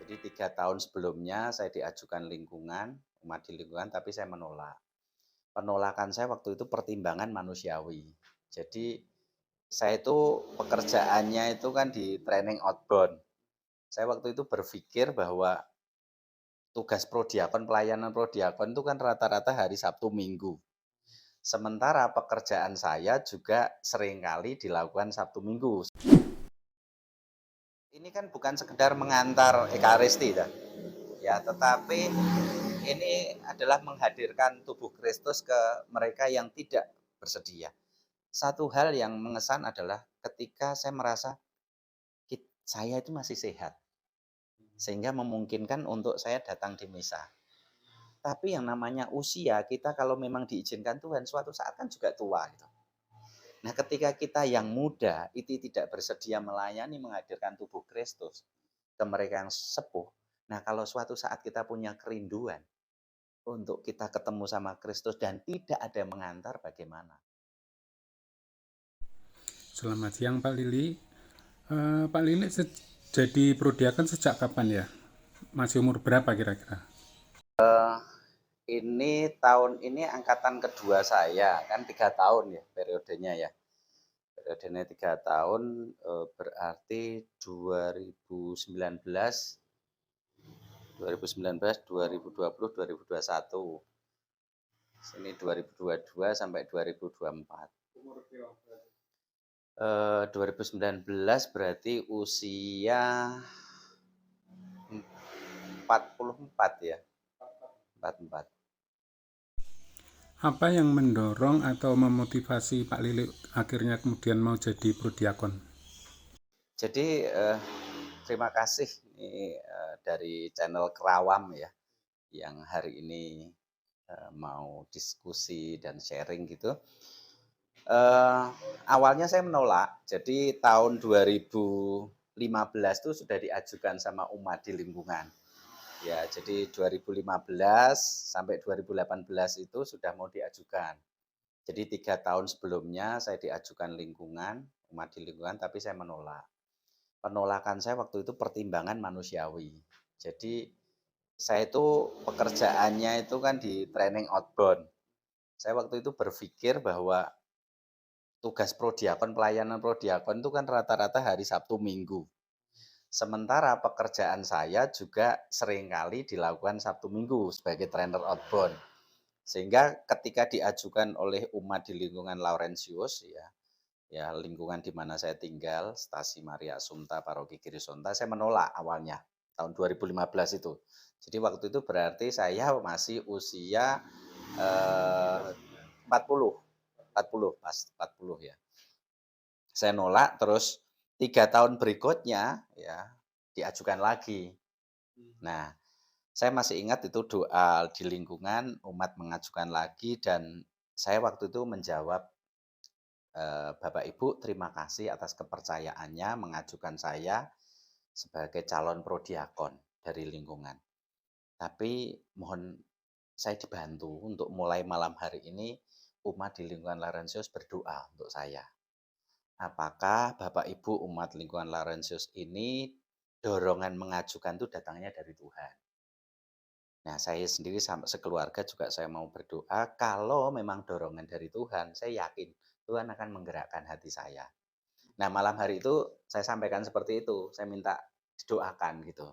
Jadi 3 tahun sebelumnya saya diajukan lingkungan, umat di lingkungan, tapi saya menolak. Penolakan saya waktu itu pertimbangan manusiawi. Jadi saya itu pekerjaannya itu kan di training outbound. Saya waktu itu berpikir bahwa tugas prodiakon, pelayanan prodiakon itu kan rata-rata hari Sabtu Minggu. Sementara pekerjaan saya juga seringkali dilakukan Sabtu Minggu. Ini kan bukan sekedar mengantar Ekaristi, ya, tetapi ini adalah menghadirkan tubuh Kristus ke mereka yang tidak bersedia. Satu hal yang mengesan adalah ketika saya merasa saya itu masih sehat, sehingga memungkinkan untuk saya datang di misa. Tapi yang namanya usia, kita kalau memang diizinkan Tuhan, suatu saat kan juga tua. Gitu. Nah, ketika kita yang muda itu tidak bersedia melayani, menghadirkan tubuh Kristus ke mereka yang sepuh. Nah, kalau suatu saat kita punya kerinduan untuk kita ketemu sama Kristus dan tidak ada yang mengantar, bagaimana? Selamat siang Pak Lili. Pak Lili jadi prodiakon sejak kapan ya? Masih umur berapa kira-kira? Ini tahun ini angkatan kedua saya, kan 3 tahun ya periodenya ya. Periodenya 3 tahun, berarti 2019, 2019, 2020, 2021. Sini 2022 sampai 2024. 2019 berarti usia 44 ya, 44. Apa yang mendorong atau memotivasi Pak Lili akhirnya kemudian mau jadi prodiakon? Jadi terima kasih nih, dari channel Kerawam ya, yang hari ini mau diskusi dan sharing gitu. Awalnya saya menolak, jadi tahun 2015 itu sudah diajukan sama umat di lingkungan. Ya, jadi 2015 sampai 2018 itu sudah mau diajukan. Jadi 3 tahun sebelumnya saya diajukan lingkungan, umat di lingkungan, tapi saya menolak. Penolakan saya waktu itu pertimbangan manusiawi. Jadi saya itu pekerjaannya itu kan di training outbound. Saya waktu itu berpikir bahwa tugas prodiakon, pelayanan prodiakon itu kan rata-rata hari Sabtu Minggu. Sementara pekerjaan saya juga seringkali dilakukan Sabtu Minggu sebagai trainer outbound. Sehingga ketika diajukan oleh umat di lingkungan Laurentius ya lingkungan di mana saya tinggal, Stasi Maria Assumpta, Paroki Girisonta, saya menolak awalnya tahun 2015 itu. Jadi waktu itu berarti saya masih usia 40, 40 pas 40 ya. Saya nolak terus 3 tahun berikutnya ya diajukan lagi. Nah, saya masih ingat itu doa di lingkungan umat mengajukan lagi dan saya waktu itu menjawab, "Bapak Ibu terima kasih atas kepercayaannya mengajukan saya sebagai calon prodiakon dari lingkungan. Tapi mohon saya dibantu untuk mulai malam hari ini umat di lingkungan Laurentius berdoa untuk saya. Apakah Bapak Ibu umat lingkungan Laurentius ini dorongan mengajukan itu datangnya dari Tuhan?" Nah, saya sendiri sampai sekeluarga juga saya mau berdoa, kalau memang dorongan dari Tuhan, saya yakin Tuhan akan menggerakkan hati saya. Nah, malam hari itu saya sampaikan seperti itu, saya minta didoakan gitu.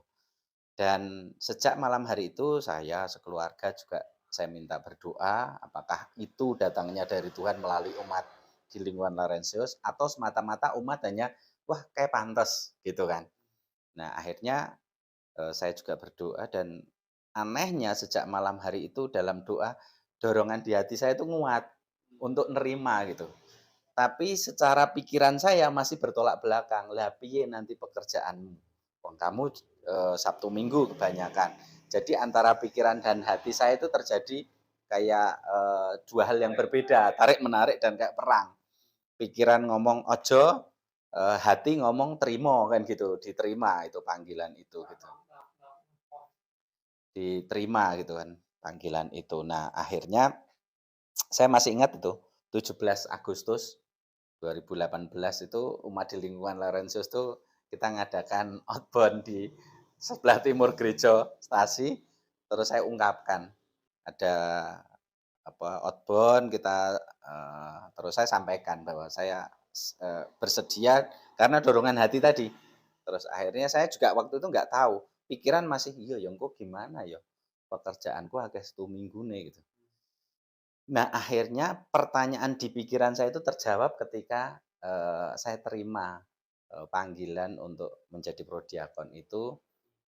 Dan sejak malam hari itu saya sekeluarga juga saya minta berdoa, apakah itu datangnya dari Tuhan melalui umat di lingkungan Laurentius atau semata-mata umat hanya, wah kayak pantas gitu kan. Nah, akhirnya saya juga berdoa dan anehnya sejak malam hari itu dalam doa, dorongan di hati saya itu nguat untuk nerima gitu. Tapi secara pikiran saya masih bertolak belakang, "Lah piye nanti pekerjaanmu? Wong kamu, Sabtu Minggu kebanyakan." Jadi antara pikiran dan hati saya itu terjadi kayak, 2 hal yang berbeda, tarik-menarik dan kayak perang. Pikiran ngomong ojo, hati ngomong trimo kan gitu, diterima itu panggilan itu gitu. Diterima gitu kan panggilan itu. Nah, akhirnya saya masih ingat itu 17 Agustus 2018 itu umat di lingkungan Laurentius tuh kita ngadakan outbound di sebelah timur gereja stasi, terus saya ungkapkan. Ada outbound kita, terus saya sampaikan bahwa saya bersedia karena dorongan hati tadi. Terus akhirnya saya juga waktu itu nggak tahu, pikiran masih, "Iya ya engko gimana ya, pekerjaanku akeh setuminggune," gitu. Nah akhirnya pertanyaan di pikiran saya itu terjawab ketika, saya terima, panggilan untuk menjadi prodiakon itu.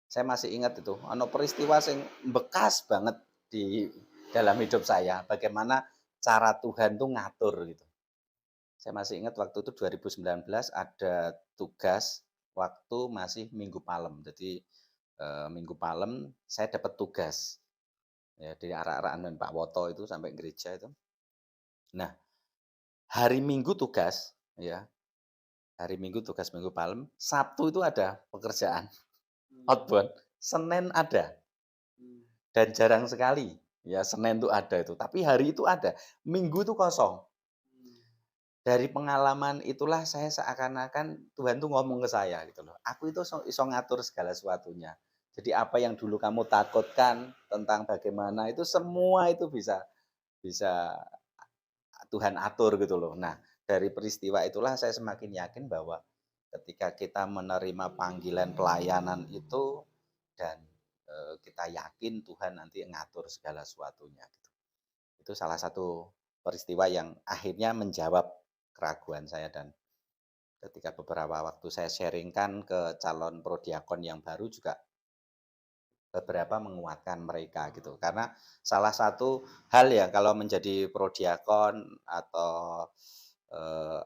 Saya masih ingat itu, ono peristiwa sing bekas banget di dalam hidup saya, bagaimana cara Tuhan tuh ngatur gitu. Saya masih ingat waktu itu 2019 ada tugas waktu masih Minggu Palem. Jadi, Minggu Palem saya dapat tugas, ya dari arak-arakan dan Pak Woto itu sampai gereja itu. Nah, hari Minggu tugas, ya, hari Minggu tugas Minggu Palem, Sabtu itu ada pekerjaan outbound, Senin ada. Dan jarang sekali, ya Senin tuh ada itu, tapi hari itu ada, Minggu itu kosong. Dari pengalaman itulah saya seakan-akan Tuhan tuh ngomong ke saya gitu loh, "Aku itu iso ngatur segala sesuatunya. Jadi apa yang dulu kamu takutkan tentang bagaimana itu semua itu bisa bisa Tuhan atur," gitu loh. Nah, dari peristiwa itulah saya semakin yakin bahwa ketika kita menerima panggilan pelayanan itu dan, kita yakin Tuhan nanti ngatur segala sesuatunya gitu. Itu salah satu peristiwa yang akhirnya menjawab keraguan saya dan ketika beberapa waktu saya sharingkan ke calon prodiakon yang baru juga beberapa menguatkan mereka gitu. Karena salah satu hal ya kalau menjadi prodiakon atau,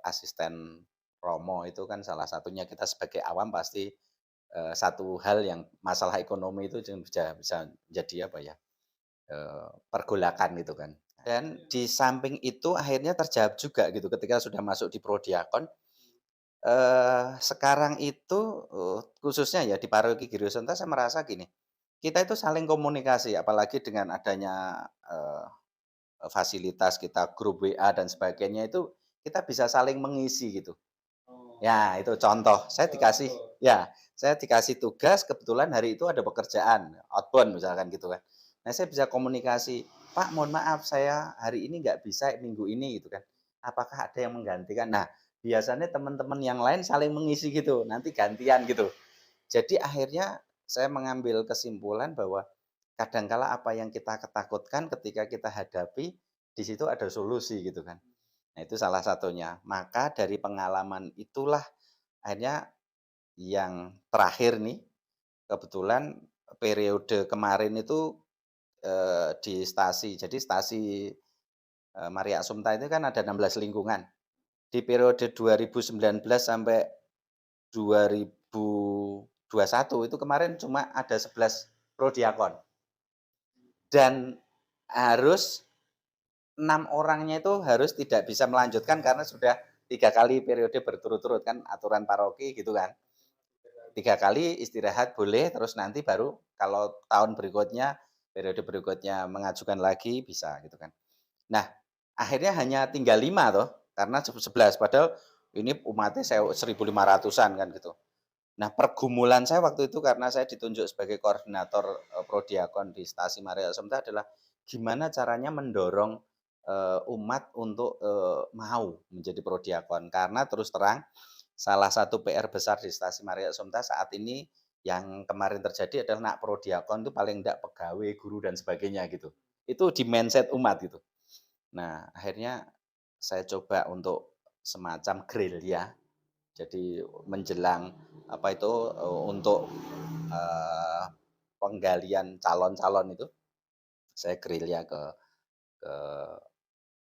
asisten romo itu kan salah satunya kita sebagai awam pasti, satu hal yang masalah ekonomi itu bisa bisa jadi apa ya, pergolakan gitu kan. Dan di samping itu akhirnya terjawab juga gitu ketika sudah masuk di prodiakon, sekarang itu, khususnya ya di paroki Girosonta saya merasa gini, kita itu saling komunikasi apalagi dengan adanya, fasilitas kita grup WA dan sebagainya itu kita bisa saling mengisi gitu. Ya itu contoh, saya dikasih tugas kebetulan hari itu ada pekerjaan, outbound misalkan gitu kan. Nah saya bisa komunikasi, "Pak mohon maaf saya hari ini nggak bisa minggu ini," gitu kan. "Apakah ada yang menggantikan?" Nah biasanya teman-teman yang lain saling mengisi gitu, nanti gantian gitu. Jadi akhirnya saya mengambil kesimpulan bahwa kadangkala apa yang kita ketakutkan ketika kita hadapi, di situ ada solusi gitu kan. Nah itu salah satunya. Maka dari pengalaman itulah akhirnya yang terakhir nih, kebetulan periode kemarin itu, di stasi. Jadi stasi, Maria Assumpta itu kan ada 16 lingkungan. Di periode 2019 sampai 2021 itu kemarin cuma ada 11 prodiakon dan harus 6 orangnya itu harus tidak bisa melanjutkan karena sudah 3 kali periode berturut-turut kan aturan paroki gitu kan. 3 kali istirahat boleh terus nanti baru kalau tahun berikutnya, periode berikutnya mengajukan lagi bisa gitu kan. Nah, akhirnya hanya tinggal 5 toh karena 11 padahal ini umatnya 1.500-an kan gitu. Nah, pergumulan saya waktu itu karena saya ditunjuk sebagai koordinator, prodiakon di Stasi Maria Assumpta adalah gimana caranya mendorong, umat untuk, mau menjadi prodiakon. Karena terus terang salah satu PR besar di Stasi Maria Assumpta saat ini yang kemarin terjadi adalah nak prodiakon itu paling enggak pegawai, guru dan sebagainya gitu. Itu di mindset umat gitu. Nah, akhirnya saya coba untuk semacam gerilya jadi menjelang apa itu, untuk, eee, penggalian calon-calon itu, saya gerilya ke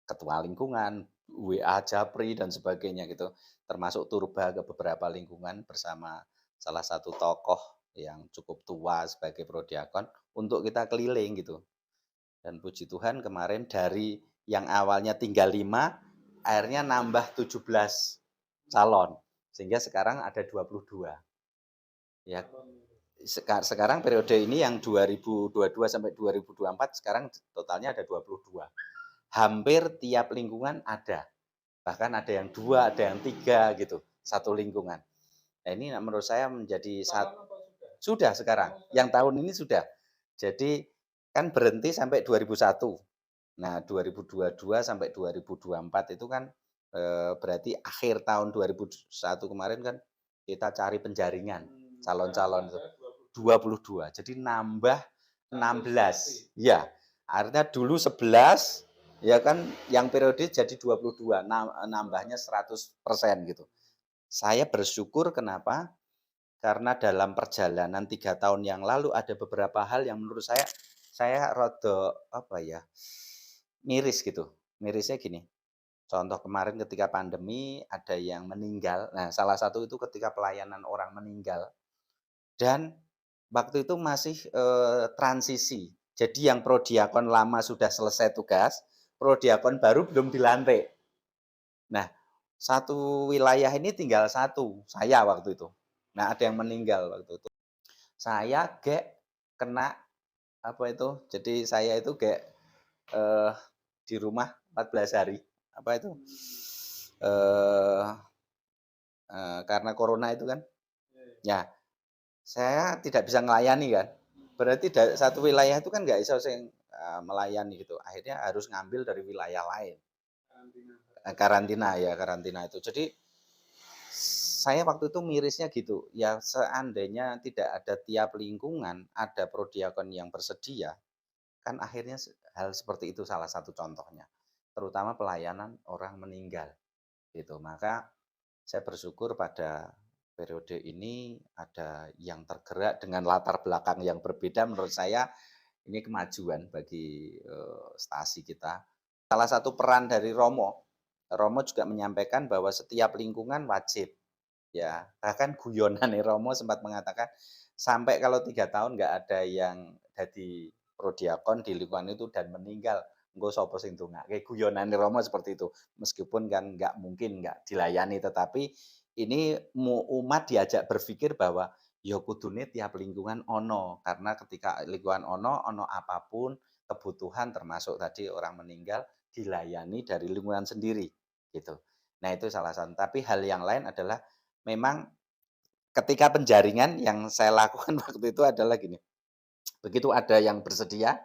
ketua lingkungan, WA Japri dan sebagainya gitu, termasuk turba ke beberapa lingkungan bersama salah satu tokoh yang cukup tua sebagai prodiakon untuk kita keliling gitu. Dan puji Tuhan kemarin dari yang awalnya tinggal 5 akhirnya nambah 17 calon, sehingga sekarang ada 22. Ya, sekarang periode ini yang 2022 sampai 2024 sekarang totalnya ada 22. Hampir tiap lingkungan ada, bahkan ada yang 2, ada yang 3 gitu, satu lingkungan. Nah ini menurut saya menjadi Sudah sekarang, yang tahun ini sudah. Jadi kan berhenti sampai 2001. Nah, 2022 sampai 2024 itu kan, berarti akhir tahun 2001 kemarin kan kita cari penjaringan calon-calon itu, 22, jadi nambah 16. Ya, artinya dulu 11, ya kan yang periode jadi 22, nambahnya 100% gitu. Saya bersyukur kenapa? Karena dalam perjalanan 3 tahun yang lalu ada beberapa hal yang menurut saya rada, apa ya, miris gitu. Mirisnya gini, contoh kemarin ketika pandemi ada yang meninggal, nah salah satu itu ketika pelayanan orang meninggal dan waktu itu masih, transisi. Jadi yang prodiakon lama sudah selesai tugas, prodiakon baru belum dilantik. Nah, satu wilayah ini tinggal satu, saya waktu itu. Nah, ada yang meninggal waktu itu. Saya kena, apa itu, jadi saya itu eee, di rumah 14 hari, apa itu, eee karena corona itu kan. Ya, saya tidak bisa ngelayani kan. Berarti satu wilayah itu kan nggak bisa saya melayani gitu. Akhirnya harus ngambil dari wilayah lain. Karantina ya, karantina itu. Jadi saya waktu itu mirisnya gitu, ya seandainya tidak ada tiap lingkungan, ada prodiakon yang bersedia, kan akhirnya hal seperti itu salah satu contohnya. Terutama pelayanan orang meninggal gitu. Maka saya bersyukur pada periode ini ada yang tergerak dengan latar belakang yang berbeda, menurut saya ini kemajuan bagi, stasi kita. Salah satu peran dari Romo, Romo juga menyampaikan bahwa setiap lingkungan wajib, ya, bahkan guyonane Romo sempat mengatakan, sampai kalau 3 tahun nggak ada yang jadi prodiakon di lingkungan itu dan meninggal, engko sapa sing ndongake, guyonane Romo seperti itu. Meskipun kan nggak mungkin nggak dilayani, tetapi ini umat diajak berpikir bahwa ya kudune tiap lingkungan ono, karena ketika lingkungan ono apapun kebutuhan termasuk tadi orang meninggal dilayani dari lingkungan sendiri, gitu. Nah itu salah satu, tapi hal yang lain adalah memang ketika penjaringan yang saya lakukan waktu itu adalah gini, begitu ada yang bersedia,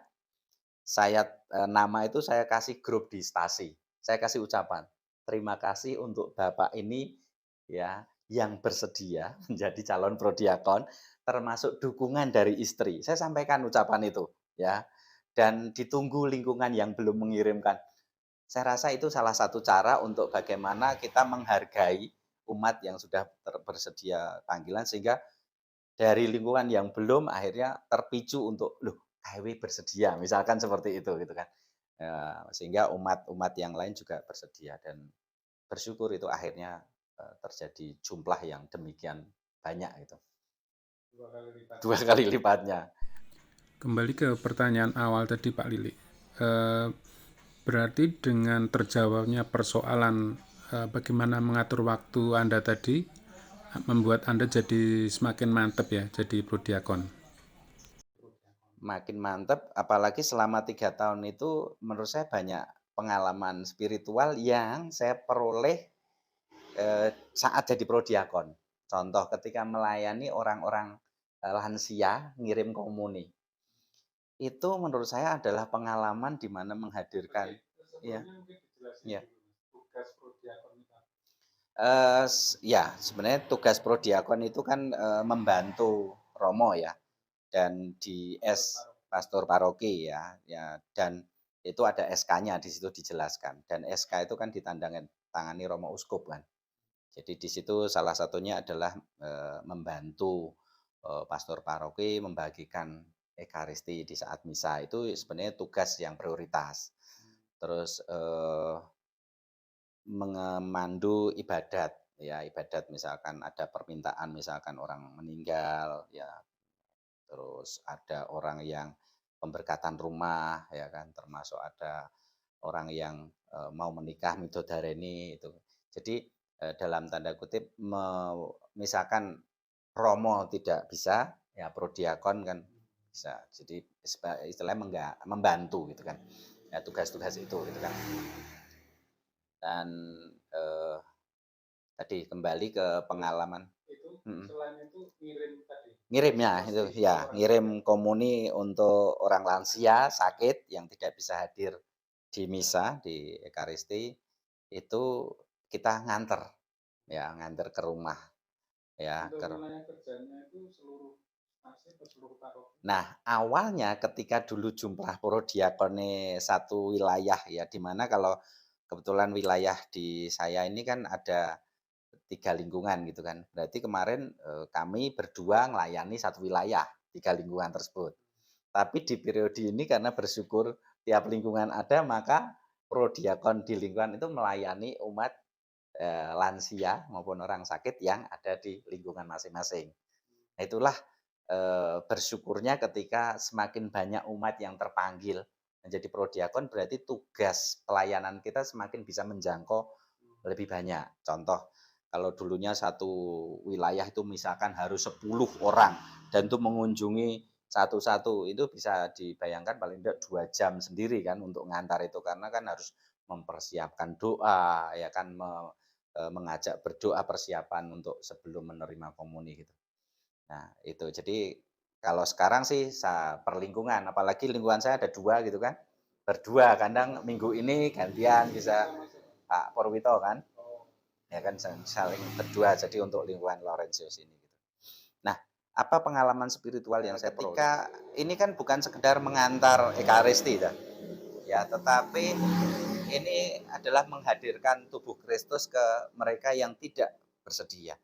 saya, nama itu saya kasih grup di stasi, saya kasih ucapan, "Terima kasih untuk Bapak ini ya, yang bersedia menjadi calon prodiakon, termasuk dukungan dari istri." Saya sampaikan ucapan itu ya, dan ditunggu lingkungan yang belum mengirimkan. Saya rasa itu salah satu cara untuk bagaimana kita menghargai umat yang sudah bersedia panggilan, sehingga dari lingkungan yang belum akhirnya terpicu untuk, "Loh, KW bersedia," misalkan seperti itu gitu kan. Sehingga umat-umat yang lain juga bersedia dan bersyukur itu akhirnya, terjadi jumlah yang demikian banyak gitu. 2 kali lipatnya. Kembali ke pertanyaan awal tadi Pak Lili. Eh, Berarti dengan terjawabnya persoalan bagaimana mengatur waktu Anda tadi membuat Anda jadi semakin mantep ya jadi prodiakon. Makin mantep, apalagi selama 3 tahun itu menurut saya banyak pengalaman spiritual yang saya peroleh, saat jadi prodiakon. Contoh ketika melayani orang-orang, lansia ngirim komuni. Itu menurut saya adalah pengalaman di mana menghadirkan iya, iya. Ya sebenarnya tugas prodiakon itu kan, membantu Romo ya, dan di pastor paroki ya, ya dan itu ada SK-nya di situ dijelaskan dan SK itu kan tangani Romo Uskup kan. Jadi di situ salah satunya adalah, membantu, pastor paroki membagikan ekaristi di saat misa, itu sebenarnya tugas yang prioritas. Terus, memandu ibadat, ya ibadat misalkan ada permintaan misalkan orang meninggal ya, terus ada orang yang pemberkatan rumah ya kan, termasuk ada orang yang, mau menikah midodareni itu. Jadi, dalam tanda kutip misalkan Romo tidak bisa, ya prodiakon kan bisa. Jadi istilahnya membantu gitu kan. Ya tugas-tugas itu gitu kan. Dan, tadi kembali ke pengalaman. Itu mhm. Selain itu ngirim tadi? Ngirimnya itu ya, ngirim komuni untuk orang lansia sakit yang tidak bisa hadir di misa, di ekaristi, itu kita nganter, ya nganter ke rumah, ya Untuk ke wilayah kerjanya itu seluruh stasiun atau seluruh paroki? Nah, awalnya ketika dulu jumlah prodiakone satu wilayah ya, di mana kalau kebetulan wilayah di saya ini kan ada 3 lingkungan gitu kan. Berarti kemarin, kami berdua melayani satu wilayah, 3 lingkungan tersebut. Tapi di periode ini karena bersyukur tiap lingkungan ada, maka prodiakon di lingkungan itu melayani umat, lansia maupun orang sakit yang ada di lingkungan masing-masing. Nah itulah, bersyukurnya ketika semakin banyak umat yang terpanggil menjadi prodiakon, berarti tugas pelayanan kita semakin bisa menjangkau lebih banyak. Contoh, kalau dulunya satu wilayah itu misalkan harus 10 orang dan itu mengunjungi satu-satu, itu bisa dibayangkan paling tidak 2 jam sendiri kan untuk ngantar itu, karena kan harus mempersiapkan doa, ya kan, mengajak berdoa persiapan untuk sebelum menerima komuni gitu. Nah, itu. Jadi kalau sekarang sih per lingkungan, apalagi lingkungan saya ada 2 gitu kan. Berdua, kadang minggu ini gantian bisa Pak Purwito kan. Ya kan saling berdua jadi untuk lingkungan Laurentius ini gitu. Nah, apa pengalaman spiritual yang saya peroleh? Ini kan bukan sekedar mengantar ekaristi dah. Ya, tetapi ini adalah menghadirkan tubuh Kristus ke mereka yang tidak bersedia.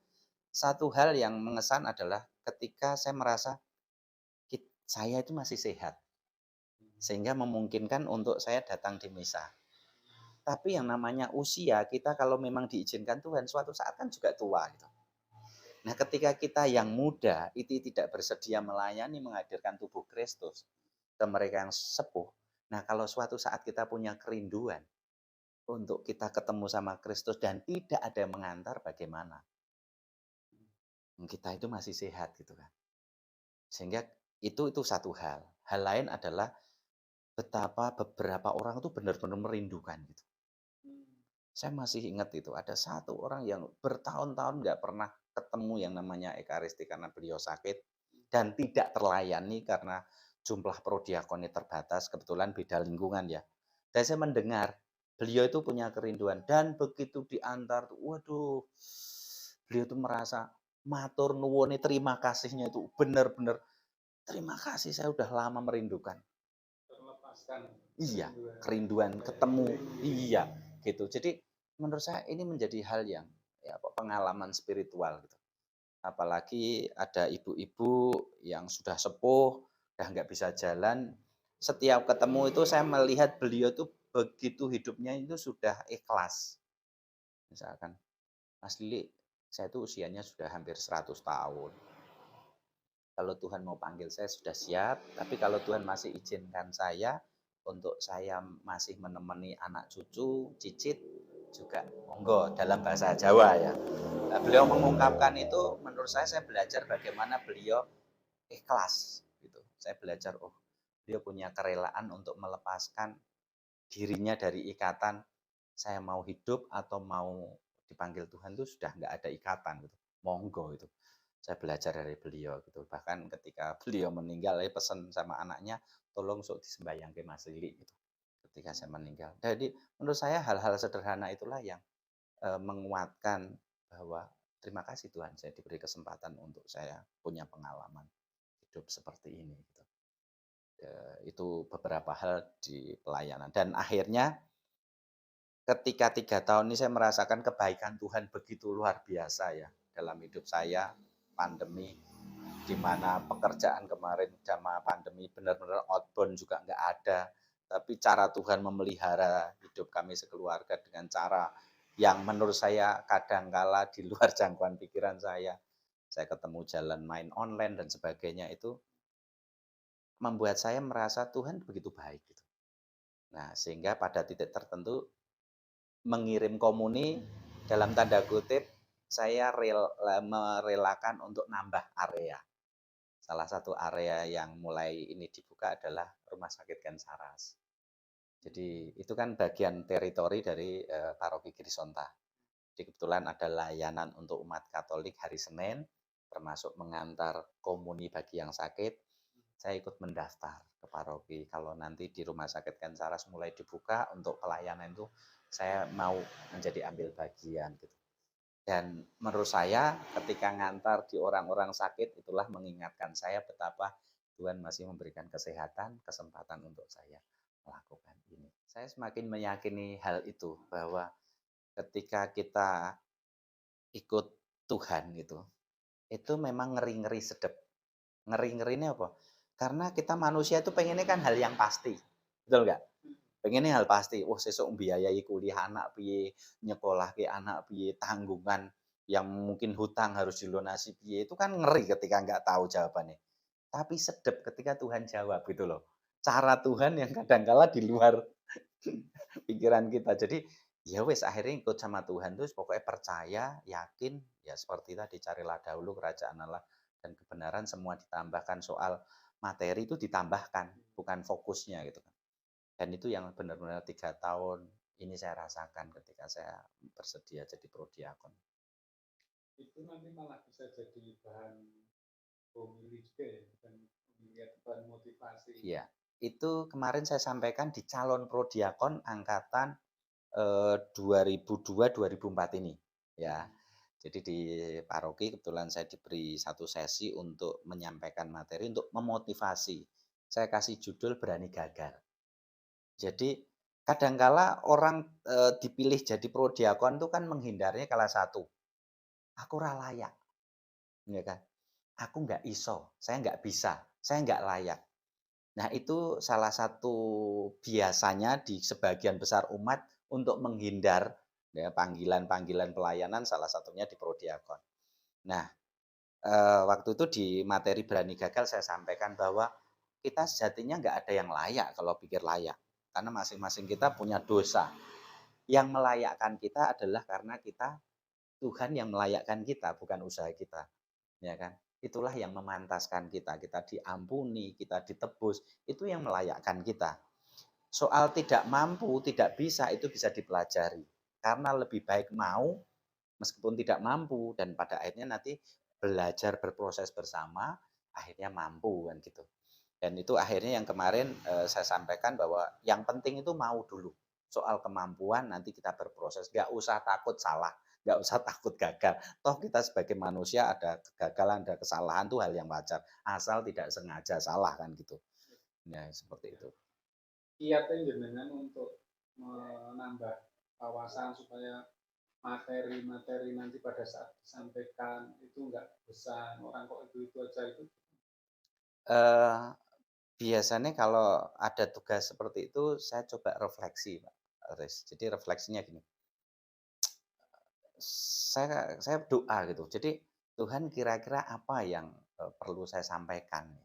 Satu hal yang mengesan adalah ketika saya merasa saya itu masih sehat, sehingga memungkinkan untuk saya datang di misa. Tapi yang namanya usia, kita kalau memang diizinkan Tuhan, suatu saat kan juga tua. Gitu. Nah ketika kita yang muda, itu tidak bersedia melayani, menghadirkan tubuh Kristus ke mereka yang sepuh. Nah kalau suatu saat kita punya kerinduan untuk kita ketemu sama Kristus dan tidak ada yang mengantar, bagaimana? Kita itu masih sehat gitu kan. Sehingga itu satu hal. Hal lain adalah betapa beberapa orang itu benar-benar merindukan gitu. Saya masih ingat itu, ada satu orang yang bertahun-tahun nggak pernah ketemu yang namanya ekaristi karena beliau sakit dan tidak terlayani karena jumlah prodiakonnya terbatas, kebetulan beda lingkungan ya. Dan saya mendengar beliau itu punya kerinduan dan begitu diantar, waduh, beliau itu merasa matur nuwun, terima kasihnya itu benar-benar terima kasih saya udah lama merindukan. Terlepaskan Iya, kerinduan. kerinduan ketemu. Iya, gitu. Jadi menurut saya ini menjadi hal yang ya pengalaman spiritual gitu. Apalagi ada ibu-ibu yang sudah sepuh, udah nggak bisa jalan. Setiap ketemu itu saya melihat beliau tuh begitu hidupnya itu sudah ikhlas. Misalkan, Mas Lili, saya tuh usianya sudah hampir 100 tahun. Kalau Tuhan mau panggil saya sudah siap, tapi kalau Tuhan masih izinkan saya untuk saya masih menemani anak cucu, cicit juga monggo dalam bahasa Jawa ya. Nah, beliau mengungkapkan itu menurut saya belajar bagaimana beliau ikhlas gitu. Saya belajar beliau punya kerelaan untuk melepaskan dirinya dari ikatan saya mau hidup atau mau dipanggil Tuhan itu sudah nggak ada ikatan gitu. Monggo itu saya belajar dari beliau gitu. Bahkan ketika beliau meninggal, pesan sama anaknya, tolong sok disembayang ke Mas Lili gitu. Ketika saya meninggal. Jadi menurut saya hal-hal sederhana itulah yang menguatkan bahwa terima kasih Tuhan saya diberi kesempatan untuk saya punya pengalaman hidup seperti ini. Gitu. Itu beberapa hal di pelayanan dan akhirnya ketika 3 tahun ini saya merasakan kebaikan Tuhan begitu luar biasa ya dalam hidup saya pandemi di mana pekerjaan kemarin sama pandemi benar-benar outbound juga nggak ada tapi cara Tuhan memelihara hidup kami sekeluarga dengan cara yang menurut saya kadangkala di luar jangkauan pikiran saya ketemu jalan main online dan sebagainya itu membuat saya merasa Tuhan begitu baik gitu. Nah sehingga pada titik tertentu mengirim komuni dalam tanda kutip saya merelakan untuk nambah area. Salah satu area yang mulai ini dibuka adalah Rumah Sakit Gensaras. Jadi itu kan bagian teritori dari Paroki Girisonta. Jadi kebetulan ada layanan untuk umat Katolik hari Senin, termasuk mengantar komuni bagi yang sakit, saya ikut mendaftar ke paroki. Kalau nanti di Rumah Sakit Kensaras mulai dibuka untuk pelayanan itu, saya mau menjadi ambil bagian gitu. Dan menurut saya ketika ngantar di orang-orang sakit, itulah mengingatkan saya betapa Tuhan masih memberikan kesehatan, kesempatan untuk saya melakukan ini. Saya semakin meyakini hal itu, bahwa ketika kita ikut Tuhan gitu, itu memang ngeri-ngeri sedep. Ngeri-ngeri ini apa? Karena kita manusia itu pengennya kan hal yang pasti. Betul nggak? Pengennya hal pasti. Wah, sesuk biayai kuliah anak piye, nyekolahke anak piye, tanggungan yang mungkin hutang harus dilunasi piye. Itu kan ngeri ketika nggak tahu jawabannya. Tapi sedep ketika Tuhan jawab gitu loh. Cara Tuhan yang kadangkala di luar pikiran kita. Jadi ya wes akhirnya ikut sama Tuhan terus pokoknya percaya, yakin, ya seperti tadi carilah dahulu kerajaan Allah dan kebenaran, semua ditambahkan. Soal materi itu ditambahkan, bukan fokusnya gitu kan. Dan itu yang benar-benar 3 tahun ini saya rasakan ketika saya bersedia jadi prodiakon. Itu nanti malah bisa jadi bahan homili juga ya, dan bahan motivasi. Iya, itu kemarin saya sampaikan di calon prodiakon angkatan 2002-2004 ini ya. Jadi di paroki kebetulan saya diberi satu sesi untuk menyampaikan materi untuk memotivasi. Saya kasih judul Berani Gagal. Jadi kadangkala orang dipilih jadi prodiakon itu kan menghindarnya salah satu. Aku ora layak. Ya kan? Aku nggak iso, saya nggak bisa, saya nggak layak. Nah, itu salah satu biasanya di sebagian besar umat untuk menghindar ya panggilan-panggilan pelayanan, salah satunya di prodiakon. Nah, waktu itu di materi Berani Gagal saya sampaikan bahwa kita sejatinya nggak ada yang layak kalau pikir layak. Karena masing-masing kita punya dosa. Yang melayakkan kita adalah karena Tuhan yang melayakkan kita, bukan usaha kita. Ya kan? Itulah yang memantaskan kita. Kita diampuni, kita ditebus, itu yang melayakkan kita. Soal tidak mampu, tidak bisa, itu bisa dipelajari. Karena lebih baik mau meskipun tidak mampu, dan pada akhirnya nanti belajar berproses bersama, akhirnya mampu kan gitu. Dan itu akhirnya yang kemarin saya sampaikan bahwa yang penting itu mau dulu. Soal kemampuan nanti kita berproses, nggak usah takut salah, nggak usah takut gagal. Toh kita sebagai manusia ada kegagalan, ada kesalahan, itu hal yang wajar. Asal tidak sengaja salah kan gitu. Ya seperti itu. Kiatnya jenengan untuk menambah wawasan supaya materi-materi nanti pada saat disampaikan itu enggak besar, orang kok itu aja itu. Eh, Biasanya kalau ada tugas seperti itu, saya coba refleksi, Pak Riz. Jadi refleksinya gini, saya doa gitu. Jadi Tuhan kira-kira apa yang perlu saya sampaikan ya,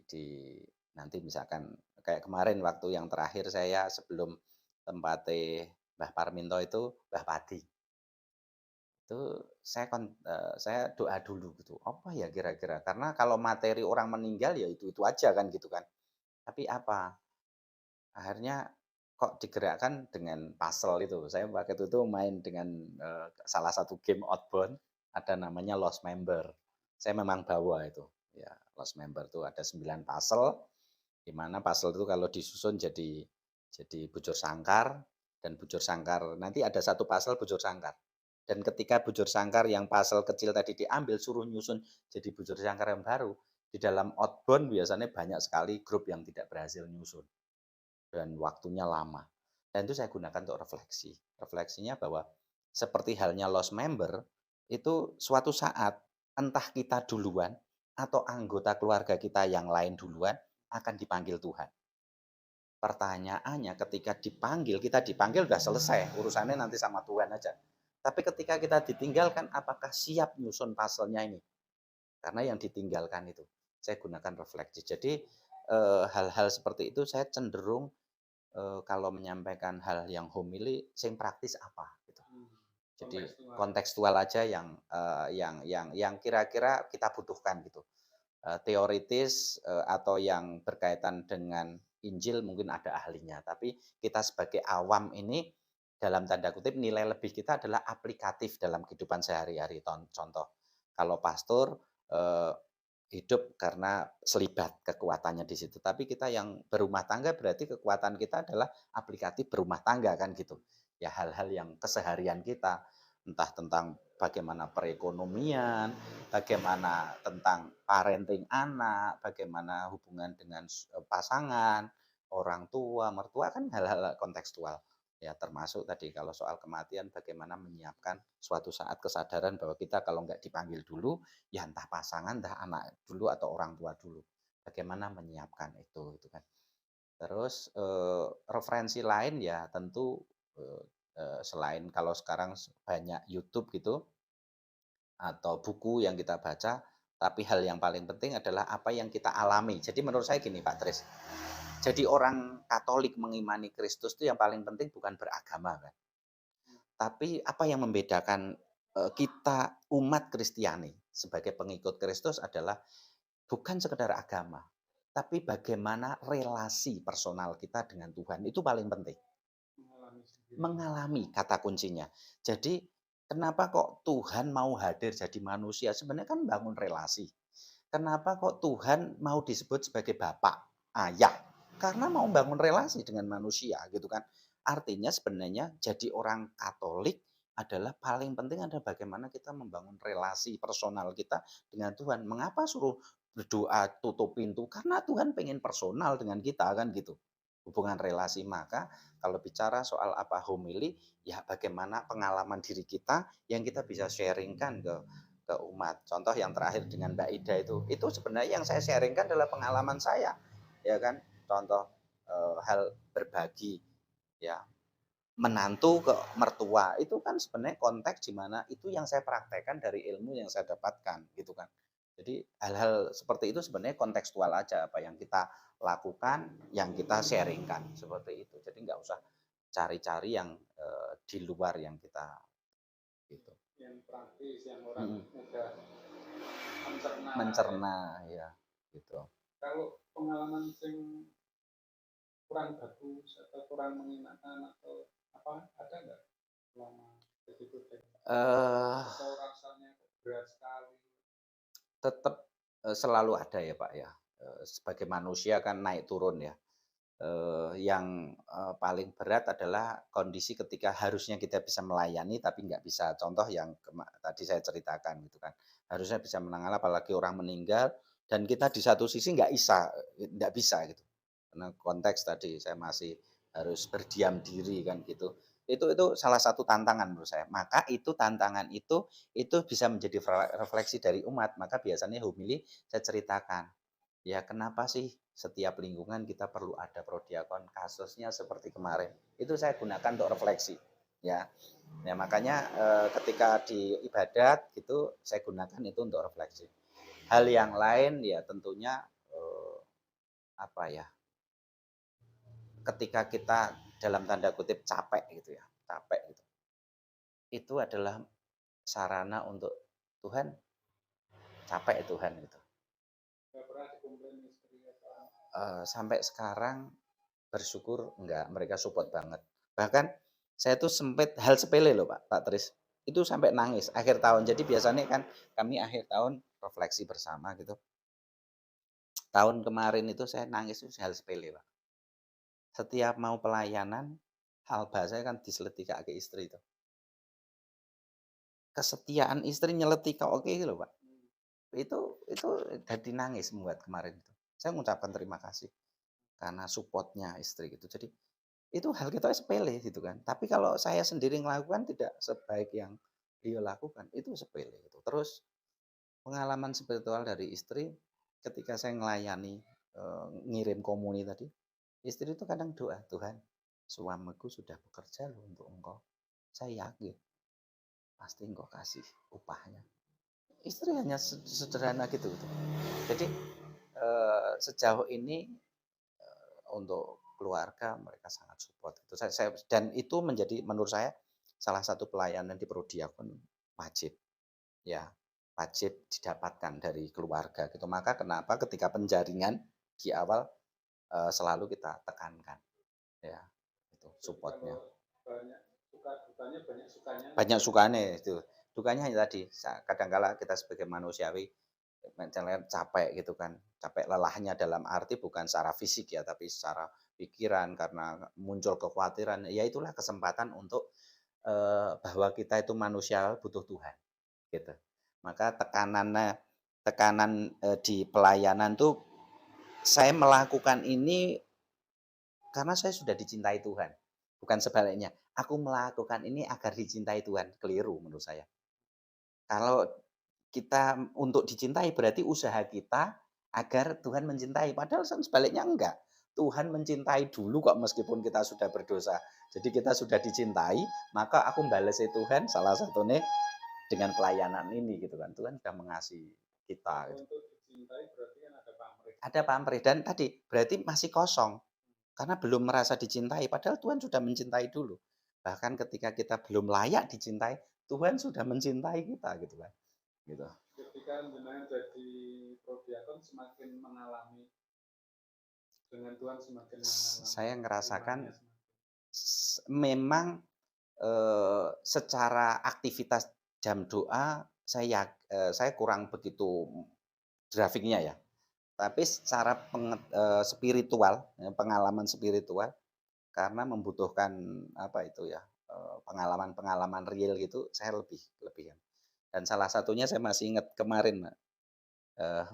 di nanti misalkan kayak kemarin waktu yang terakhir saya sebelum tempatnya Mbah Parminto itu Mbah Padi. Itu saya doa dulu gitu, apa ya kira-kira? Karena kalau materi orang meninggal ya itu aja kan gitu kan. Tapi apa? Akhirnya kok digerakkan dengan puzzle itu. Saya waktu itu main dengan salah satu game outbound, ada namanya Lost Member. Saya memang bawa itu. Ya, Lost Member itu ada 9 puzzle, di mana puzzle itu kalau disusun jadi bujur sangkar, dan bujur sangkar nanti ada satu puzzle bujur sangkar. Dan ketika bujur sangkar yang puzzle kecil tadi diambil, suruh nyusun jadi bujur sangkar yang baru. Di dalam outbound biasanya banyak sekali grup yang tidak berhasil nyusun dan waktunya lama. Dan itu saya gunakan untuk refleksi. Refleksinya bahwa seperti halnya lost member, itu suatu saat entah kita duluan atau anggota keluarga kita yang lain duluan akan dipanggil Tuhan. Pertanyaannya ketika dipanggil, kita dipanggil udah selesai, urusannya nanti sama Tuhan aja. Tapi ketika kita ditinggalkan, apakah siap nyusun puzzle-nya ini? Karena yang ditinggalkan itu, saya gunakan refleksi. Jadi hal-hal seperti itu saya cenderung kalau menyampaikan hal yang homili, sing praktis apa gitu. Jadi kontekstual aja yang kira-kira kita butuhkan gitu. Teoritis atau yang berkaitan dengan Injil mungkin ada ahlinya, tapi kita sebagai awam ini dalam tanda kutip nilai lebih kita adalah aplikatif dalam kehidupan sehari-hari. Contoh, Kalau pastor hidup karena selibat kekuatannya di situ. Tapi kita yang berumah tangga berarti kekuatan kita adalah aplikatif berumah tangga kan gitu. Ya hal-hal yang keseharian kita, entah tentang bagaimana perekonomian, bagaimana tentang parenting anak, bagaimana hubungan dengan pasangan, orang tua, mertua kan hal-hal kontekstual. Ya termasuk tadi kalau soal kematian bagaimana menyiapkan suatu saat kesadaran bahwa kita kalau nggak dipanggil dulu ya entah pasangan, entah anak dulu atau orang tua dulu. Bagaimana menyiapkan itu kan. Terus referensi lain ya tentu selain kalau sekarang banyak YouTube gitu atau buku yang kita baca, tapi hal yang paling penting adalah apa yang kita alami. Jadi menurut saya gini Pak Tris, jadi orang Katolik mengimani Kristus itu yang paling penting bukan beragama kan, tapi apa yang membedakan kita umat Kristiani sebagai pengikut Kristus adalah bukan sekedar agama, tapi bagaimana relasi personal kita dengan Tuhan itu paling penting. Mengalami kata kuncinya. Jadi kenapa kok Tuhan mau hadir jadi manusia? Sebenarnya kan bangun relasi. Kenapa kok Tuhan mau disebut sebagai bapak, ayah? Karena mau bangun relasi dengan manusia gitu kan. Artinya sebenarnya jadi orang Katolik adalah paling penting adalah bagaimana kita membangun relasi personal kita dengan Tuhan. Mengapa suruh berdoa tutup pintu? Karena Tuhan pengen personal dengan kita kan gitu. Hubungan relasi. Maka kalau bicara soal apa homili, ya bagaimana pengalaman diri kita yang kita bisa sharingkan ke umat. Contoh yang terakhir dengan Mbak Ida itu sebenarnya yang saya sharingkan adalah pengalaman saya, ya kan. Contoh hal berbagi, ya menantu ke mertua itu kan sebenarnya konteks di mana itu yang saya praktekkan dari ilmu yang saya dapatkan gitu kan. Jadi hal-hal seperti itu sebenarnya kontekstual aja apa yang kita lakukan, yang kita sharingkan seperti itu. Jadi nggak usah cari-cari yang di luar yang kita gitu. Yang praktis, yang orang mudah mencerna. Mencerna ya gitu. Kalau pengalaman sing kurang bagus atau kurang menyenangkan atau apa ada nggak selama jadi project atau rasanya berat sekali? Tetap selalu ada ya Pak ya. Sebagai manusia kan naik turun ya. Yang paling berat adalah kondisi ketika harusnya kita bisa melayani tapi nggak bisa. Contoh yang tadi saya ceritakan gitu kan. Harusnya bisa menangani apalagi orang meninggal dan kita di satu sisi nggak bisa gitu. Karena konteks tadi saya masih harus berdiam diri kan gitu. Itu salah satu tantangan menurut saya. Maka itu tantangan itu bisa menjadi refleksi dari umat. Maka biasanya homili saya ceritakan. Ya kenapa sih setiap lingkungan kita perlu ada prodiakon, kasusnya seperti kemarin. Itu saya gunakan untuk refleksi, ya. Ya makanya ketika di ibadat gitu saya gunakan itu untuk refleksi. Hal yang lain ya tentunya apa ya? Ketika kita dalam tanda kutip capek gitu ya, capek gitu. Itu adalah sarana untuk Tuhan, capek Tuhan gitu. Nggak pernah dikomplain istri atau Sampai sekarang bersyukur enggak, mereka support banget. Bahkan saya tuh sempet hal sepele loh Pak Tris, itu sampai nangis akhir tahun. Jadi biasanya kan kami akhir tahun refleksi bersama gitu. Tahun kemarin itu saya nangis itu hal sepele Pak. Setiap mau pelayanan, Alba saya kan diseletika ke istri itu. Kesetiaan istri nyeletika oke gitu loh Pak. Itu jadi nangis membuat kemarin itu. Saya mengucapkan terima kasih karena supportnya istri gitu. Jadi itu hal kita sepele gitu kan. Tapi kalau saya sendiri melakukan tidak sebaik yang beliau lakukan, itu sepele gitu. Terus pengalaman spiritual dari istri ketika saya melayani ngirim komuni tadi, istri itu kadang doa, Tuhan, suamiku sudah bekerja loh untuk Engkau. Saya yakin pasti Engkau kasih upahnya. Istri hanya sederhana gitu. Jadi sejauh ini untuk keluarga mereka sangat support itu dan itu menjadi menurut saya salah satu pelayanan di Prodiakon wajib ya wajib didapatkan dari keluarga gitu. Maka kenapa ketika penjaringan di awal selalu kita tekankan ya itu supportnya banyak suka dukanya banyak sukanya banyak sukanya itu Dukanya hanya tadi, kadangkala kita sebagai manusiawi misalnya capek gitu kan, capek lelahnya dalam arti bukan secara fisik ya, tapi secara pikiran karena muncul kekhawatiran, ya itulah kesempatan untuk, bahwa kita itu manusia butuh Tuhan, gitu. Maka tekanan, di pelayanan tuh saya melakukan ini karena saya sudah dicintai Tuhan, bukan sebaliknya, aku melakukan ini agar dicintai Tuhan, keliru menurut saya. Kalau kita untuk dicintai berarti usaha kita agar Tuhan mencintai, padahal kan sebaliknya enggak. Tuhan mencintai dulu kok meskipun kita sudah berdosa. Jadi kita sudah dicintai, maka aku membalesi Tuhan salah satunya dengan pelayanan ini gitu kan. Tuhan sudah mengasihi kita gitu. Untuk dicintai berarti kan ada pamrih. Ada pamrih dan tadi berarti masih kosong karena belum merasa dicintai padahal Tuhan sudah mencintai dulu. Bahkan ketika kita belum layak dicintai, Tuhan sudah mencintai kita gitu kan. Gitu. Ketika jenengan jadi prodiakon semakin mengalami dengan Tuhan semakin mengalami. Saya ngerasakan imannya semakin. memang secara aktivitas jam doa saya kurang begitu grafiknya ya. Tapi secara spiritual, ya, pengalaman spiritual karena membutuhkan apa itu ya, pengalaman-pengalaman real gitu saya lebih lebih ya. Dan salah satunya saya masih ingat kemarin,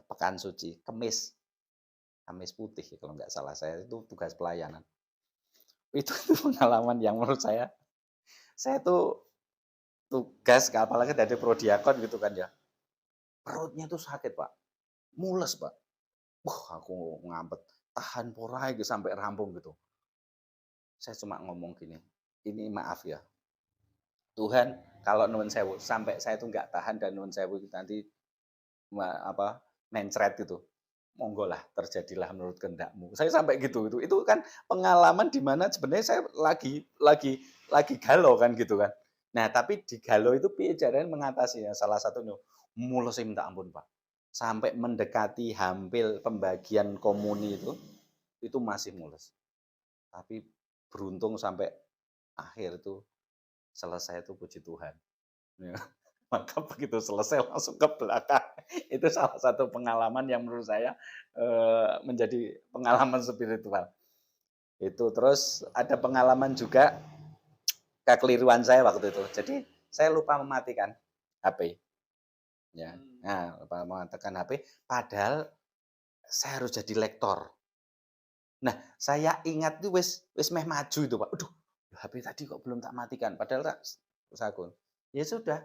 Pekan Suci, Kamis Putih kalau nggak salah, saya itu tugas pelayanan. Itu pengalaman yang menurut saya tuh tugas apalagi dari prodiakon gitu kan ya, perutnya tuh sakit, Pak, mules, Pak. Wah, aku ngampet, tahan pora iki sampai rampung gitu. Saya cuma ngomong gini, "Ini maaf ya, Tuhan kalau nuwun sewu sampai saya tuh nggak tahan dan nuwun sewu nanti mencret gitu. Monggolah terjadilah menurut kehendakmu." Saya sampai gitu, itu kan pengalaman di mana sebenarnya saya lagi galau kan gitu kan. Nah, tapi di galau itu piye caranya mengatasinya, salah satunya mulesnya minta ampun, Pak. Sampai mendekati hampir pembagian komuni itu masih mules. Tapi beruntung sampai akhir itu selesai itu puji Tuhan. Ya. Maka begitu selesai langsung ke belakang. Itu salah satu pengalaman yang menurut saya, menjadi pengalaman spiritual. Itu, terus ada pengalaman juga kekeliruan saya waktu itu. Jadi saya lupa mematikan HP, ya. Nah, lupa mematikan HP, padahal saya harus jadi lektor. Nah, saya ingat itu wis meh maju itu, Pak. Aduh, HP tadi kok belum tak matikan, padahal tak aku. Ya sudah,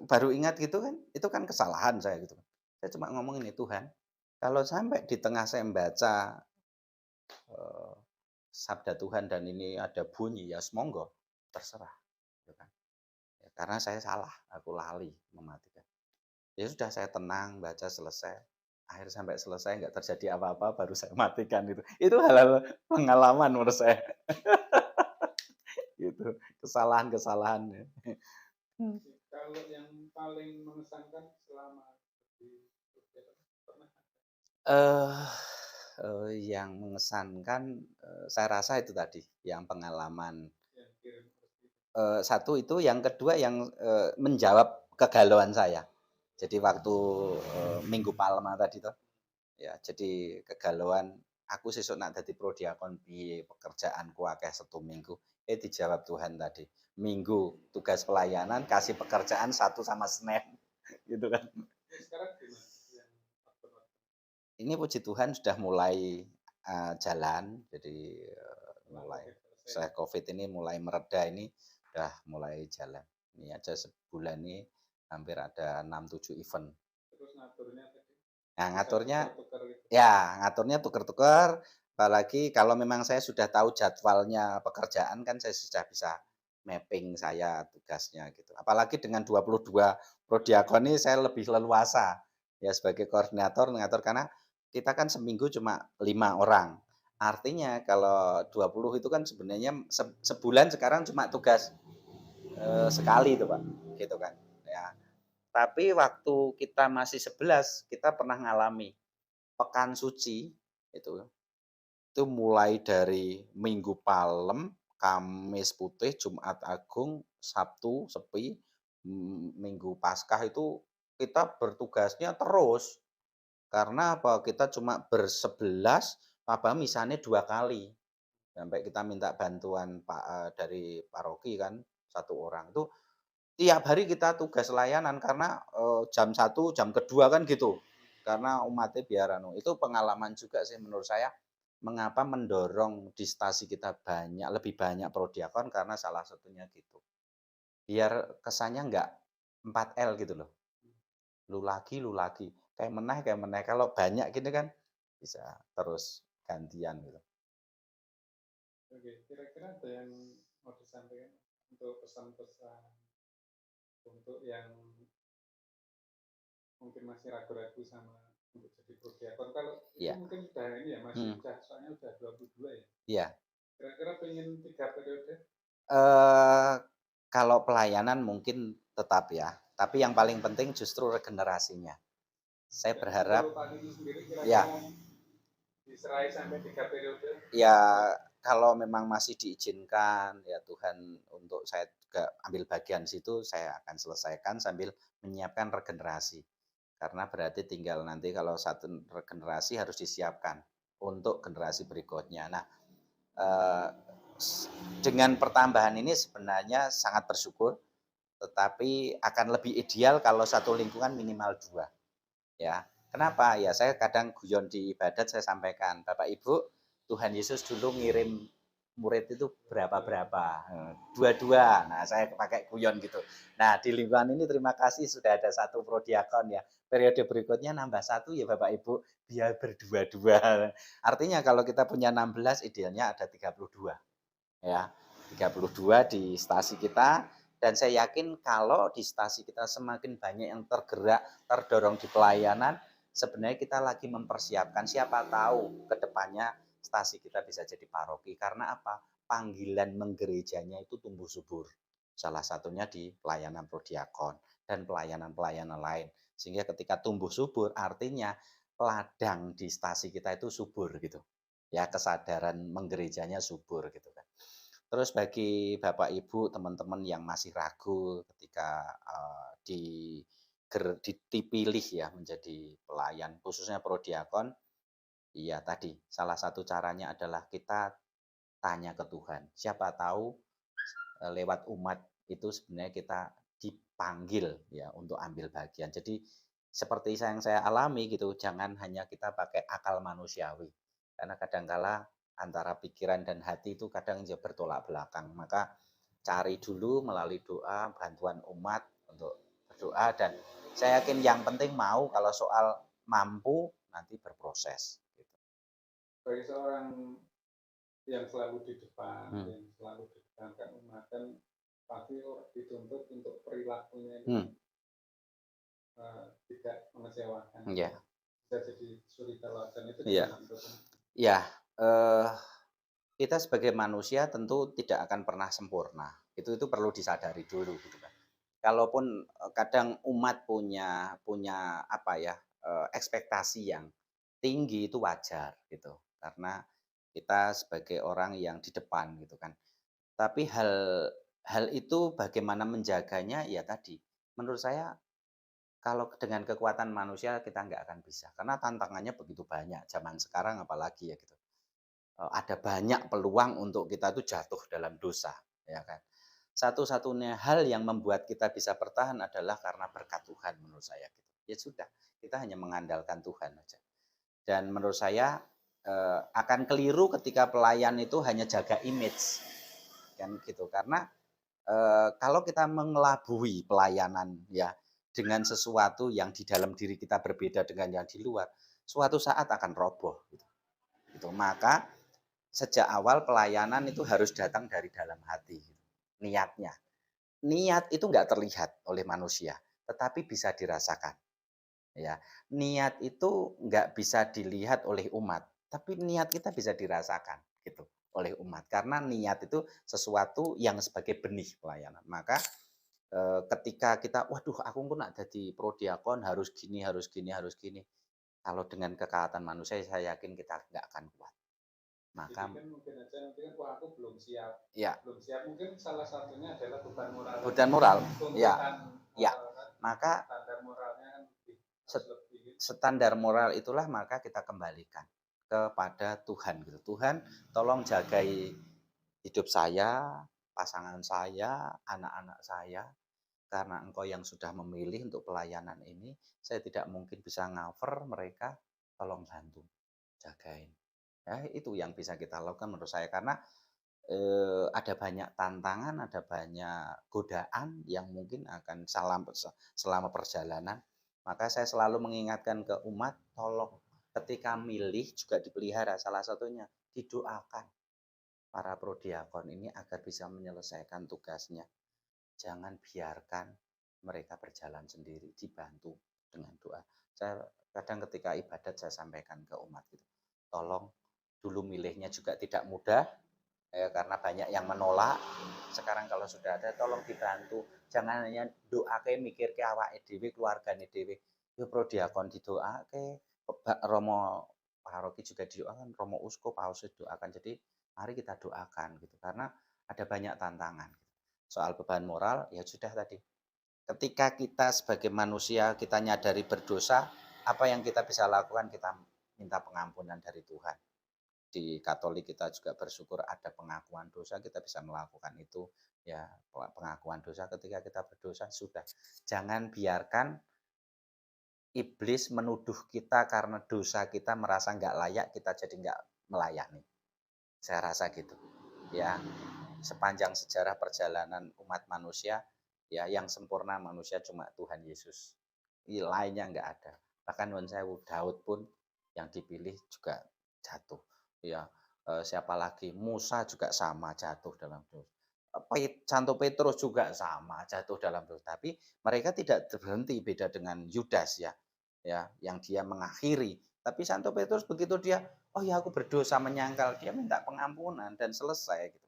baru ingat gitu kan, itu kan kesalahan saya gitu kan. Saya cuma ngomong ini, "Tuhan, kalau sampai di tengah saya membaca, eee, sabda Tuhan dan ini ada bunyi, ya semonggo, terserah," gitu kan. Ya, karena saya salah, aku lali mematikan. Ya sudah saya tenang, baca selesai, akhir sampai selesai nggak terjadi apa-apa, baru saya matikan itu. Itu hal-hal pengalaman menurut saya, gitu, kesalahan-kesalahan ya. Kalau yang paling mengesankan selama di prodiakon pernah Eh, yang mengesankan, saya rasa itu tadi, yang pengalaman, yang kirim satu itu, yang kedua yang, menjawab kegalauan saya. Jadi waktu, Minggu Palma tadi tuh, ya jadi kegalauan, aku sesuk nak dadi prodiakon piye, pekerjaanku akeh Sabtu Minggu, dijawab Tuhan tadi. Minggu tugas pelayanan, kasih pekerjaan Sabtu sama Senin, gitu kan. sekarang gimana yang faktor Ini puji Tuhan sudah mulai, jalan, jadi, mulai setelah Covid ini mulai mereda ini, sudah mulai jalan. Ini aja sebulan ini hampir ada 6, 7 event. terus ngaturnya tadi Nah, ngaturnya tukar gitu. ya ngaturnya tuker-tuker, apalagi kalau memang saya sudah tahu jadwalnya pekerjaan kan saya sudah bisa mapping saya tugasnya gitu. Apalagi dengan 22 prodiakon ini saya lebih leluasa ya sebagai koordinator mengatur karena kita kan seminggu cuma 5 orang. Artinya kalau 20 itu kan sebenarnya sebulan sekarang cuma tugas, sekali itu, Pak, gitu kan. Ya, tapi waktu kita masih 11 kita pernah ngalami Pekan Suci itu. Itu mulai dari Minggu Palem, Kamis Putih, Jumat Agung, Sabtu Sepi, Minggu Paskah itu kita bertugasnya terus. Karena apa, kita cuma bersebelas, Papa misalnya 2 kali. Sampai kita minta bantuan dari paroki kan, satu orang. Itu tiap hari kita tugas layanan karena, jam 1 jam kedua kan gitu. Karena umatnya biar itu pengalaman juga sih menurut saya, mengapa mendorong di stasi kita lebih banyak prodiakon karena salah satunya gitu. Biar kesannya nggak 4L gitu loh. Lu lagi, kayak meneh. Kalau banyak gini kan bisa terus gantian gitu. Oke, kira-kira ada yang mau disampaikan untuk pesan-pesan untuk yang mungkin masih ragu-ragu sama untuk jadi prodiakon? Kalau itu Iya. mungkin sudah ini ya, masih udah, soalnya udah 22 ya. Iya. Kira-kira pengen 3 periode? Eee, Kalau pelayanan mungkin tetap ya, tapi yang paling penting justru regenerasinya. Saya Ya, itu berharap kalau Pak Lili sendiri ya kira-kira diserai sampai 3 periode? ya kalau memang masih diizinkan ya Tuhan untuk saya juga ambil bagian situ, saya akan selesaikan sambil menyiapkan regenerasi. Karena berarti tinggal nanti kalau satu regenerasi harus disiapkan untuk generasi berikutnya. Nah, eee, dengan pertambahan ini sebenarnya sangat bersyukur, tetapi akan lebih ideal kalau satu lingkungan minimal 2, ya. Kenapa? Ya saya kadang guyon di ibadat saya sampaikan, "Bapak Ibu, Tuhan Yesus dulu ngirim murid itu berapa-berapa, dua-dua." Nah, saya pakai guyon gitu. Nah, di lingkungan ini terima kasih sudah ada satu prodiakon ya. Periode berikutnya nambah satu ya Bapak Ibu, biar berdua-dua. Artinya kalau kita punya 16 idealnya ada 32 ya. 32 di stasi kita dan saya yakin kalau di stasi kita semakin banyak yang tergerak, terdorong di pelayanan, sebenarnya kita lagi mempersiapkan siapa tahu ke depannya stasi kita bisa jadi paroki. Karena apa? Panggilan menggerejanya itu tumbuh subur. Salah satunya di pelayanan prodiakon dan pelayanan-pelayanan lain. Sehingga ketika tumbuh subur artinya ladang di stasi kita itu subur gitu. Ya, kesadaran menggerejanya subur gitu kan. Terus bagi Bapak Ibu, teman-teman yang masih ragu ketika, dipilih ya menjadi pelayan, khususnya prodiakon, iya tadi, salah satu caranya adalah kita tanya ke Tuhan. Siapa tahu, lewat umat itu sebenarnya kita dipanggil ya untuk ambil bagian. Jadi seperti yang saya alami gitu, jangan hanya kita pakai akal manusiawi. Karena kadangkala antara pikiran dan hati itu kadang ya bertolak belakang. Maka cari dulu melalui doa, bantuan umat untuk berdoa dan saya yakin yang penting mau kalau soal mampu nanti berproses. Gitu. Bagi seorang yang selalu di depan, Hmm. yang selalu didepankan umat, kan pasti dituntut untuk perilakunya itu Hmm. tidak mengecewakan. Ya. Bisa jadi suri teladan itu Iya. gimana menurut Anda? Ya, kita sebagai manusia tentu tidak akan pernah sempurna. Itu perlu disadari dulu gitu kan. Kalaupun kadang umat punya punya apa ya, ekspektasi yang tinggi itu wajar gitu. Karena kita sebagai orang yang di depan gitu kan. Tapi hal hal itu bagaimana menjaganya ya tadi, menurut saya kalau dengan kekuatan manusia kita nggak akan bisa. Karena tantangannya begitu banyak, zaman sekarang apalagi ya gitu. Ada banyak peluang untuk kita itu jatuh dalam dosa, ya kan. Satu-satunya hal yang membuat kita bisa bertahan adalah karena berkat Tuhan menurut saya gitu. Ya sudah, kita hanya mengandalkan Tuhan aja. Dan menurut saya akan keliru ketika pelayan itu hanya jaga image kan gitu. Karena kalau kita mengelabui pelayanan ya dengan sesuatu yang di dalam diri kita berbeda dengan yang di luar, suatu saat akan roboh gitu. Gitu. Maka sejak awal pelayanan itu harus datang dari dalam hati, niatnya. Niat itu nggak terlihat oleh manusia, tetapi bisa dirasakan. Ya, niat itu nggak bisa dilihat oleh umat, tapi niat kita bisa dirasakan gitu oleh umat. Karena niat itu sesuatu yang sebagai benih pelayanan. Maka ketika kita, waduh, aku kok nak jadi prodiakon harus gini, harus gini, harus gini. Kalau dengan kekuatan manusia, saya yakin kita nggak akan kuat. Maka Jadi kan mungkin aja nanti kan wah aku belum siap. ya, Belum siap mungkin salah satunya adalah beban moral. beban moral. Ya, Tuntutan ya. moral kan. Maka Standar moralnya kan lebih gitu. standar moral itulah maka kita kembalikan kepada Tuhan gitu. Tuhan, tolong jagai hidup saya, pasangan saya, anak-anak saya, karena Engkau yang sudah memilih untuk pelayanan ini, saya tidak mungkin bisa cover mereka, tolong bantu, jagain. Ya, itu yang bisa kita lakukan menurut saya, karena ada banyak tantangan, ada banyak godaan yang mungkin akan selama perjalanan. Maka saya selalu mengingatkan ke umat, tolong ketika milih juga dipelihara, salah satunya didoakan para prodiakon ini agar bisa menyelesaikan tugasnya. Jangan biarkan mereka berjalan sendiri, dibantu dengan doa. Saya kadang ketika ibadat saya sampaikan ke umat gitu, tolong dulu milihnya juga tidak mudah, karena banyak yang menolak. Sekarang kalau sudah ada, tolong dibantu. Jangan hanya doa ke mikir ke awake dhewe, keluargane dhewe. Yo prodiakon didoake, Romo paroki juga didoakan, Romo Uskup, Paus didoakan. Jadi mari kita doakan gitu, karena ada banyak tantangan. Soal beban moral ya sudah tadi. Ketika kita sebagai manusia kita nyadari berdosa, apa yang kita bisa lakukan? Kita minta pengampunan dari Tuhan. Di Katolik kita juga bersyukur ada pengakuan dosa, kita bisa melakukan itu ya, pengakuan dosa ketika kita berdosa. Sudah, jangan biarkan iblis menuduh kita karena dosa kita merasa nggak layak, kita jadi nggak melayani. Saya rasa gitu ya. Sepanjang sejarah perjalanan umat manusia ya, yang sempurna manusia cuma Tuhan Yesus, lainnya nggak ada. Bahkan Daud pun yang dipilih juga jatuh ya. Siapa lagi, Musa juga sama jatuh dalam dosa, Santo Petrus juga sama jatuh dalam dosa. Tapi mereka tidak berhenti, beda dengan Yudas ya yang dia mengakhiri. Tapi Santo Petrus begitu dia, oh ya aku berdosa, menyangkal, dia minta pengampunan dan selesai gitu.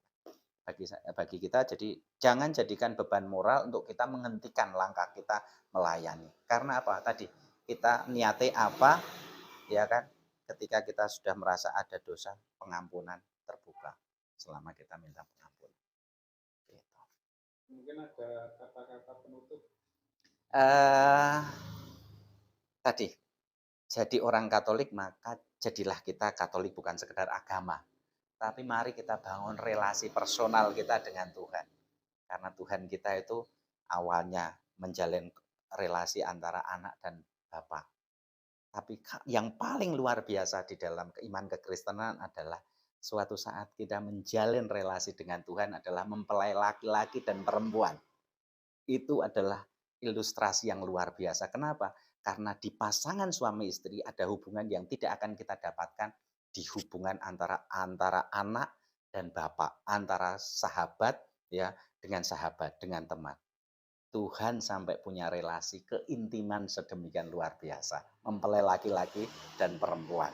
Bagi kita, jadi jangan jadikan beban moral untuk kita menghentikan langkah kita melayani. Karena apa? Tadi kita niate apa, ya kan? Ketika kita sudah merasa ada dosa, pengampunan terbuka selama kita minta pengampunan. Gitu. Mungkin ada kata-kata penutup. Tadi, jadi orang Katolik maka jadilah kita Katolik bukan sekedar agama. Tapi mari kita bangun relasi personal kita dengan Tuhan. Karena Tuhan kita itu awalnya menjalin relasi antara anak dan Bapa. Tapi yang paling luar biasa di dalam iman kekristenan adalah suatu saat kita menjalin relasi dengan Tuhan adalah mempelai laki-laki dan perempuan. Itu adalah ilustrasi yang luar biasa. Kenapa? Karena di pasangan suami istri ada hubungan yang tidak akan kita dapatkan di hubungan antara anak dan bapak, antara sahabat ya dengan sahabat, dengan teman. Tuhan sampai punya relasi keintiman sedemikian luar biasa, mempelai laki-laki dan perempuan,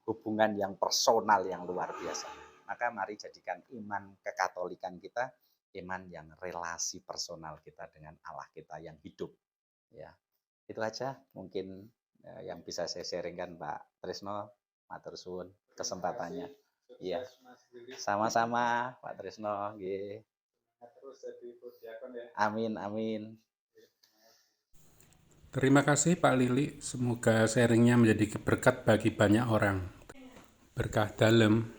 hubungan yang personal yang luar biasa. Maka mari jadikan iman kekatolikan kita iman yang relasi personal kita dengan Allah kita yang hidup. Ya, itu aja mungkin yang bisa saya sharingkan, Pak Trisno. Matur suwun kesempatannya. Iya, sama-sama Pak Trisno. Nggih. Terus jadi prodiakon ya. Amin, amin. Terima kasih Pak Lili, semoga sharingnya menjadi berkat bagi banyak orang. Berkah dalam.